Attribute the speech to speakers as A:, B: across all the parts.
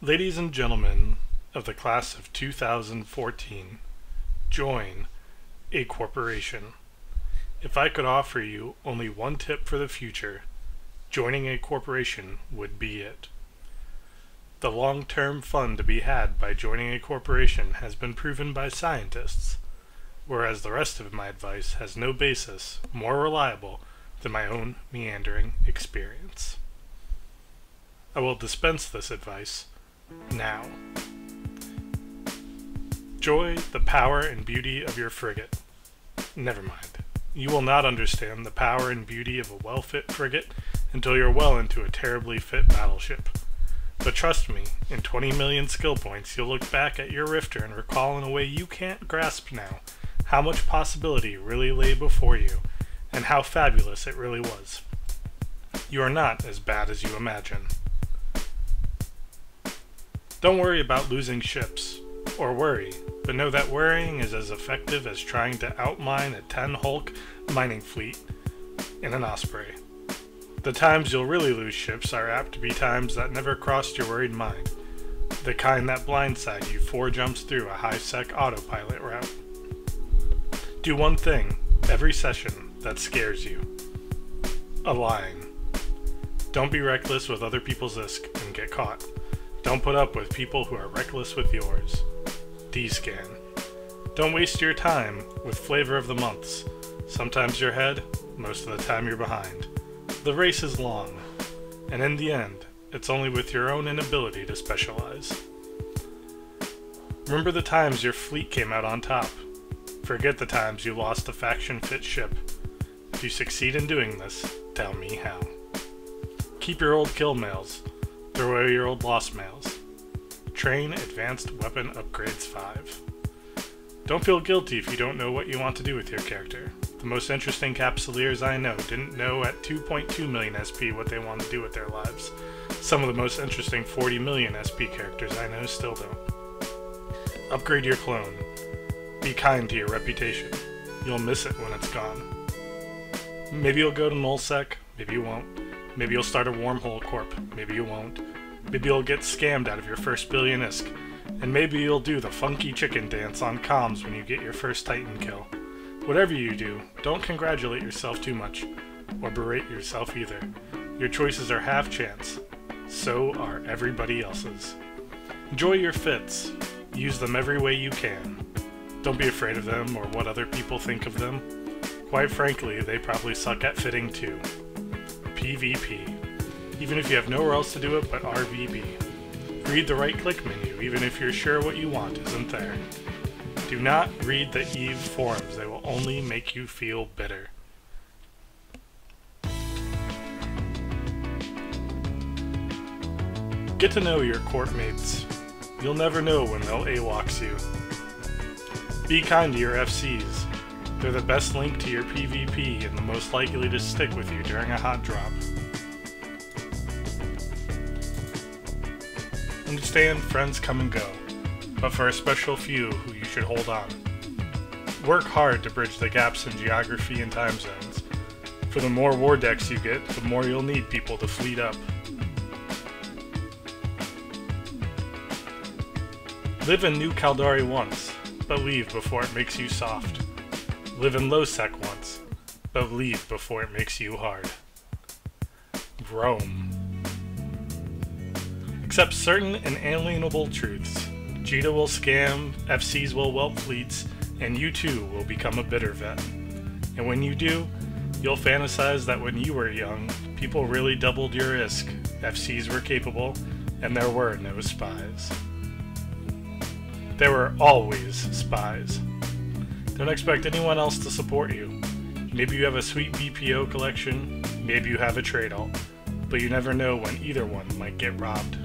A: Ladies and gentlemen of the class of 2014, join a corporation. If I could offer you only one tip for the future, joining a corporation would be it. The long-term fun to be had by joining a corporation has been proven by scientists, whereas the rest of my advice has no basis more reliable than my own meandering experience. I will dispense this advice now. Enjoy the power and beauty of your frigate. Never mind. You will not understand the power and beauty of a well-fit frigate until you're well into a terribly fit battleship. But trust me, in 20 million skill points, you'll look back at your rifter and recall in a way you can't grasp now how much possibility really lay before you, and how fabulous it really was. You are not as bad as you imagine. Don't worry about losing ships, or worry, but know that worrying is as effective as trying to outmine a 10-hulk mining fleet in an Osprey. The times you'll really lose ships are apt to be times that never crossed your worried mind, the kind that blindside you 4 jumps through a high-sec autopilot route. Do one thing every session that scares you. Align. Don't be reckless with other people's ISK and get caught. Don't put up with people who are reckless with yours. D-scan. Don't waste your time with flavor of the months. Sometimes you're ahead, most of the time you're behind. The race is long, and in the end, it's only with your own inability to specialize. Remember the times your fleet came out on top. Forget the times you lost a faction-fit ship. If you succeed in doing this, tell me how. Keep your old kill mails. Throw away your old lost mails. Train Advanced Weapon Upgrades 5. Don't feel guilty if you don't know what you want to do with your character. The most interesting Capsuleers I know didn't know at 2.2 million SP what they want to do with their lives. Some of the most interesting 40 million SP characters I know still don't. Upgrade your clone. Be kind to your reputation. You'll miss it when it's gone. Maybe you'll go to nullsec, maybe you won't. Maybe you'll start a wormhole corp, maybe you won't. Maybe you'll get scammed out of your first billion ISK. And maybe you'll do the funky chicken dance on comms when you get your first Titan kill. Whatever you do, don't congratulate yourself too much, or berate yourself either. Your choices are half chance. So are everybody else's. Enjoy your fits. Use them every way you can. Don't be afraid of them or what other people think of them. Quite frankly, they probably suck at fitting too. PvP. Even if you have nowhere else to do it but RVB. Read the right-click menu, even if you're sure what you want isn't there. Do not read the EVE forums, they will only make you feel bitter. Get to know your corp mates. You'll never know when they'll AWOX you. Be kind to your FCs. They're the best link to your PvP and the most likely to stick with you during a hot drop. Understand friends come and go, but for a special few who you should hold on. Work hard to bridge the gaps in geography and time zones. For the more war decks you get, the more you'll need people to fleet up. Live in New Caldari once, but leave before it makes you soft. Live in low-sec once, but leave before it makes you hard. Rome. Accept certain inalienable truths. Jita will scam, FCs will whelp fleets, and you too will become a bitter vet. And when you do, you'll fantasize that when you were young, people really doubled your ISK, FCs were capable, and there were no spies. There were always spies. Don't expect anyone else to support you. Maybe you have a sweet BPO collection, maybe you have a trade alt, but you never know when either one might get robbed.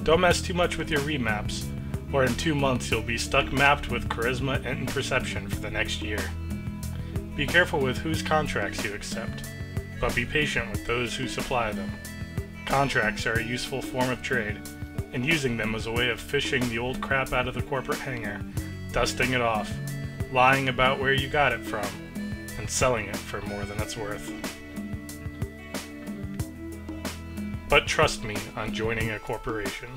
A: Don't mess too much with your remaps, or in 2 months you'll be stuck mapped with charisma and perception for the next year. Be careful with whose contracts you accept, but be patient with those who supply them. Contracts are a useful form of trade, and using them as a way of fishing the old crap out of the corporate hangar, dusting it off, lying about where you got it from, and selling it for more than it's worth. but trust me on joining a corporation.